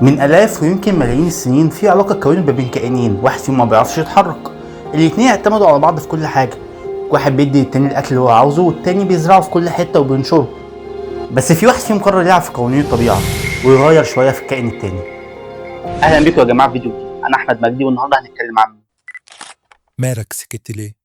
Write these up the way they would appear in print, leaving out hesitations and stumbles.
من آلاف ويمكن ملايين السنين في علاقة اتكونت ما بين كائنين، واحد فيهم ما بيعرفش يتحرك. الاتنين اعتمدوا على بعض في كل حاجة، واحد بيدي للتاني الأكل اللي هو عاوزه، والتاني بيزرعه في كل حتة وبينشره. بس في واحد فيهم قرر يلعب في قوانين الطبيعة ويغير شوية في الكائن التاني. أهلا بكم يا جماعة في فيديو جديد. أنا أحمد مجدي والنهاردة هنتكلم عن مالك سكت ليه؟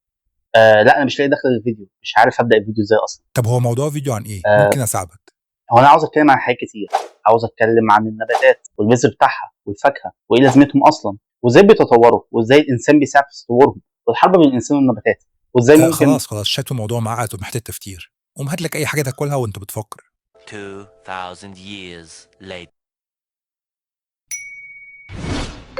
لا أنا مش لاقي داخل الفيديو، مش عارف أبدأ الفيديو إزاي أصلا. طب هو موضوع فيديو عن ايه؟ ممكن اساعدك. هو أنا عاوز أتكلم عن حاجات كتير، عاوز أتكلم عن النباتات والبذر بتاعها والفاكهة وإيه لازمتهم أصلا، وإزاي بيتطوروا، وإزاي الإنسان بيساعد في تطورهم، والحرب بين الإنسان والنباتات، وإزاي ممكن. خلاص شايف الموضوع معقد ومحتاج تفكير. قوم هات لك اي حاجه تاكلها وانت بتفكر. 2000 years later.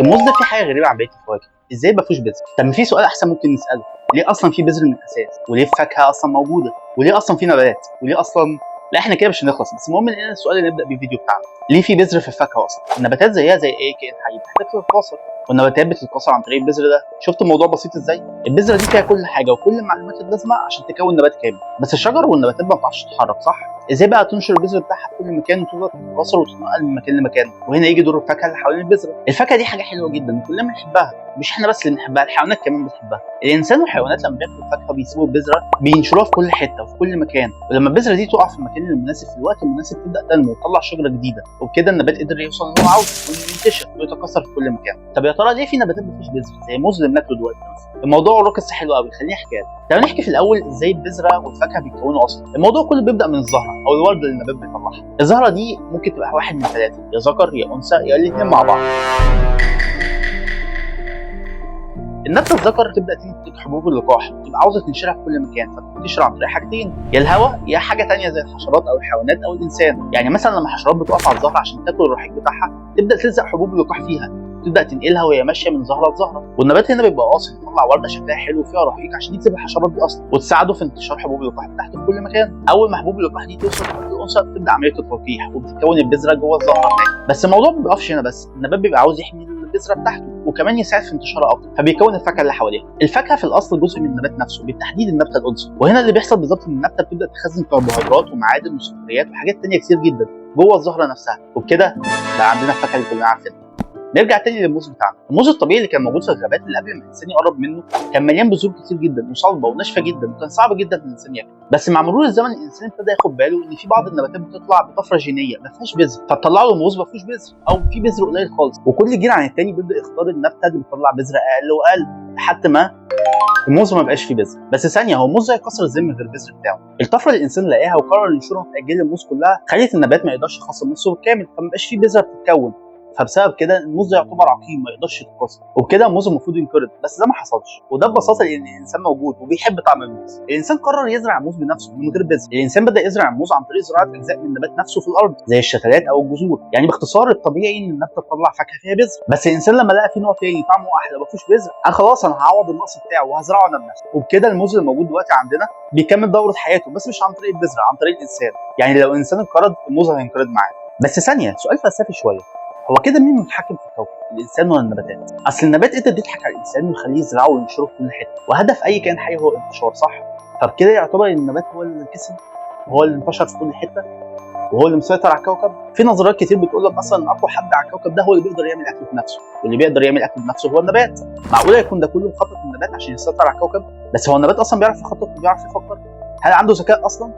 الموز ده فيه حاجه غريبه عن بقيه الفواكه، ازاي ما فيهوش بذر؟ طب ما في سؤال احسن ممكن نساله، ليه اصلا في بذر من الاساس؟ وليه الفاكهه اصلا موجوده؟ وليه اصلا في نبات؟ وليه اصلا لا احنا كده مش هنخلص، بس المهم ان السؤال اللي نبدا بيه الفيديو بتاعنا، ليه في بذر في الفاكهه اصلا؟ النباتات زيها زي اي كائن حي بتحتاج تتكاثر، والنباتات بتتكاثر عن طريق البذر ده. شفت الموضوع بسيط ازاي؟ البذره دي فيها كل حاجه وكل المعلومات اللازمه عشان تكون نبات كامل. بس الشجر والنباتات ما بتعرفش تتحرك، صح؟ ازاي بقى تنشر البذر بتاعها في كل مكان وتفضل تتكاثر وتتنقل من مكان لمكان؟ وهنا يجي دور الفاكهه اللي حوالين البذره. الفاكهه دي حاجه حلوه جدا وكلنا بنحبها، مش احنا بس اللي بنحبها، الحيوانات كمان بتحبها. الانسان والحيوانات لما بياكلوا الفاكهه بيسيبوا البذره بينشروها في كل حته وفي كل مكان، ولما البذره دي تقع في المكان المناسب في الوقت المناسب تبدا تنمو وتطلع شجره جديده، وبكده النبات قدر يوصل اللي هو عاوزه وينتشر ويتكاثر في كل مكان. طب يا ترى ليه في نباتات مفيش بذر زي الموز اللي بناكله دلوقتي مثلا؟ الموضوع راقص حلو قوي، خليني احكي لك. طب نحكي في الاول ازاي البذره والفاكهه بيتكونوا اصلا. الموضوع كله بيبدا من الزهره او الورد اللي النبات بيطلعها. الزهره دي ممكن تبقى واحد من ثلاثه، يا ذكر يا انثى يا الاثنين مع بعض. النبته الذكر تبدا تنتج حبوب اللقاح، تبقى عاوزه تنشرها في كل مكان، فتنتشر عن طريق حاجتين، يا الهواء يا حاجه ثانيه زي الحشرات او الحيوانات او الانسان. يعني مثلا لما الحشرات بتقف على الزهره عشان تاكل الرحيق بتاعها تبدا تلزق حبوب اللقاح فيها، تبدا تنقلها وهي ماشيه من زهره لزهره، والنبات هنا بيبقى قاصد يطلع ورده شكلها حلو وفيها رحيق عشان يجذب الحشرات دي اصلا وتساعده في انتشار حبوب اللقاح بتاعته في كل مكان. اول ما حبوب اللقاح دي توصل للانثى بتبدا عمليه التلقيح وبتتكون البذره جوه الزهره بتاعتها. بس الموضوع ما بيقفش هنا بس، النبات بيبقى عاوز يحمي البذره بتاعته وكمان يساعد في انتشارها اكتر، فبيكون الفاكهه اللي حواليها. الفاكهه في الاصل جزء من النبات نفسه، بالتحديد النبته الانثى، وهنا اللي بيحصل بالظبط ان النبته بتبدا تخزن كربوهيدرات ومعادن وسكريات وحاجات ثانيه كتير جدا جوه الزهره نفسها، وبكده بقى عندنا الفاكهه اللي كلنا عارفينها. نرجع تاني للموز بتاعنا. الموز الطبيعي اللي كان موجود في الغابات اللي قبل ما الانسان يقرب منه كان مليان بذور كتير جدا وصلبه وناشفه جدا، وكان صعب جدا ان الانسان ياكله. بس مع مرور الزمن الانسان ابتدى ياخد باله ان في بعض النباتات بتطلع بطفره جينيه ما فيهاش بذر، فطلع له موز ما فيهوش بذر او في بذر قليل خالص، وكل جيل عن التاني بيبدا يختار النبته اللي بتطلع بذر اقل واقل لحد ما الموز ما بقاش فيه بذر. بس ثانيه، هو الموز هيكسر ازاي من غير البذر بتاعه؟ الطفره اللي الانسان لقاها وقرر ينشرها في اجيال الموز كلها خلت النبات ما يقدرش يخصب نفسه بالكامل، فما بقاش فيه بذره بتتكون، فبسبب كده الموز يعتبر عقيم ما يقدرش يتكسر، وبكده الموز المفروض ينقرض. بس ده ما حصلش، وده ببساطه لان الانسان موجود وبيحب طعم الموز. الانسان قرر يزرع الموز بنفسه من غير بذر. الانسان بدا يزرع الموز عن طريق زراعه اجزاء من النبات نفسه في الارض زي الشتلات او الجذور. يعني باختصار الطبيعي ان النبته تطلع فاكهه فيها بذر، بس الانسان لما لقى في نوع تاني طعمه احلى ما فيهوش بذر قال خلاص انا هعوض النقص بتاعه وهزرعه انا بنفسي، وبكده الموز اللي موجود دلوقتي عندنا بيكمل دوره حياته بس مش عن طريق البذره، عن طريق الانسان. يعني لو الانسان انقرض الموز هينقرض معاه. بس ثانيه، سؤال فلسفي شويه، هو كده مين متحكم في الكوكب؟ الانسان ولا النباتات؟ اصل النبات قدر يضحك على الانسان ويخليه يزرعه وينشره في كل حته، وهدف اي كائن حي هو الانتشار، صح؟ طب كده يعتبر النبات هو اللي كسب، وهو اللي انتشر في كل حته، وهو اللي مسيطر على الكوكب. في نظريات كتير بتقول لك مثلا ان اقوى حد على الكوكب ده هو اللي بيقدر يعمل اكل بنفسه، واللي بيقدر يعمل اكل بنفسه هو النبات. معقوله يكون ده كله مخطط النبات عشان يسيطر على الكوكب؟ بس هو النبات اصلا بيعرف يخطط وبيعرف يفكر؟ هل عنده ذكاء اصلا؟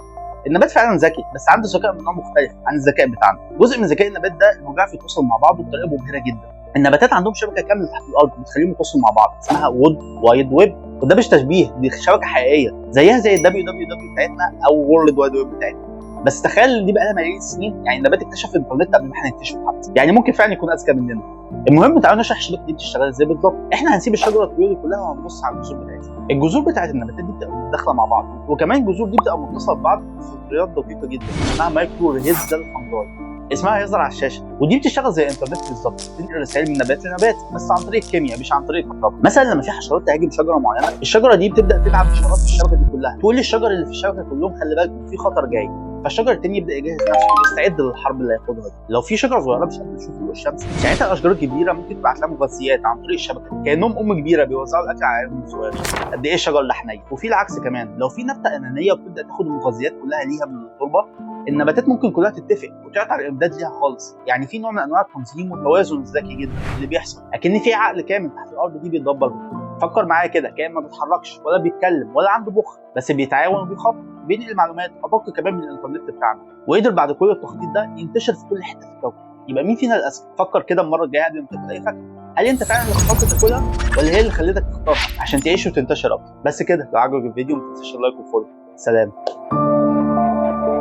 النبات فعلا ذكي، بس عنده ذكاء من نوع مختلف عن الذكاء بتاعنا. جزء من ذكاء النبات ده انه بيعرف يتواصل مع بعضه بطريقه مبهره جدا. النباتات عندهم شبكه كامله تحت الارض بتخليهم يتواصلوا مع بعض اسمها وود وايد ويب، وده مش تشبيه، دي شبكه حقيقيه زيها زي الدبليو دبليو دبليو بتاعتنا او وورلد وايد ويب بتاعتنا. بس تخيل دي بقى لها ملايين السنين، يعني النبات اكتشف الانترنت قبل ما احنا نكتشفه حتى، يعني ممكن فعلا يكون اذكى مننا. المهم تعالوا نشرح الشبكه دي بتشتغل ازاي بالظبط. احنا هنسيب الشجره الطويله دي كلها وهنبص على الجذور بتاعتها. الجذور بتاعت النباتات دي بتبقى متداخله مع بعض، وكمان الجذور دي بتبقى متصله ببعض بفطريات دقيقه جدا اسمها مايكرو ريهيزال فانجاي، اسمها هيظهر على الشاشه، ودي بتشتغل زي الانترنت بالظبط، بتنقل رسائل من نبات لنبات بس عن طريق الكيمياء مش عن طريق الكهرباء. مثلا لما في حشرات تهاجم شجره معينه، الشجره دي بتبدا تبعت اشارات في الشبكه دي كلها تقول للشجر اللي في الشبكه كلهم خلي بالكم في خطر جاي، فالشجر التاني يبدا يجهز نفسه ويستعد للحرب اللي هياخدها دي. لو في شجره صغيره مش قادره تشوف ضوء الشمس، ساعتها الاشجار الكبيره ممكن تبعت لها مغذيات عن طريق الشبكه كانهم كبيره بيوزعوا الاكل على عيالهم الصغيرين. قد ايه الشجر ده حنين. وفي العكس كمان، لو في نبته انانيه وبتبدا تاخد المغذيات كلها ليها من التربه، النباتات ممكن كلها تتفق وتعطي على الامداد ليها خالص. يعني في نوع من انواع التنظيم والتوازن الذكي جدا اللي بيحصل، اكن في عقل كامل تحت الارض دي بيدبر بالكون. فكر معايا كده، كائن ما بيتحركش ولا بيتكلم ولا عنده مخ، بس بيتعاون وبيخطط، بينقل معلومات ادق كمان من الانترنت بتاعنا، وقدر بعد كل التخطيط ده ينتشر في كل حته في الكوكب. يبقى مين فينا الاذكى؟ فكر كده المره الجايه قبل ما تاكل اي فاكهه، هل انت فعلا اللي اخترت تاكلها ولا هي اللي خلتك تختارها عشان تعيش وتنتشر اكتر؟ بس كده، لو عجبك الفيديو ما تنساش اللايك والفولو. سلام.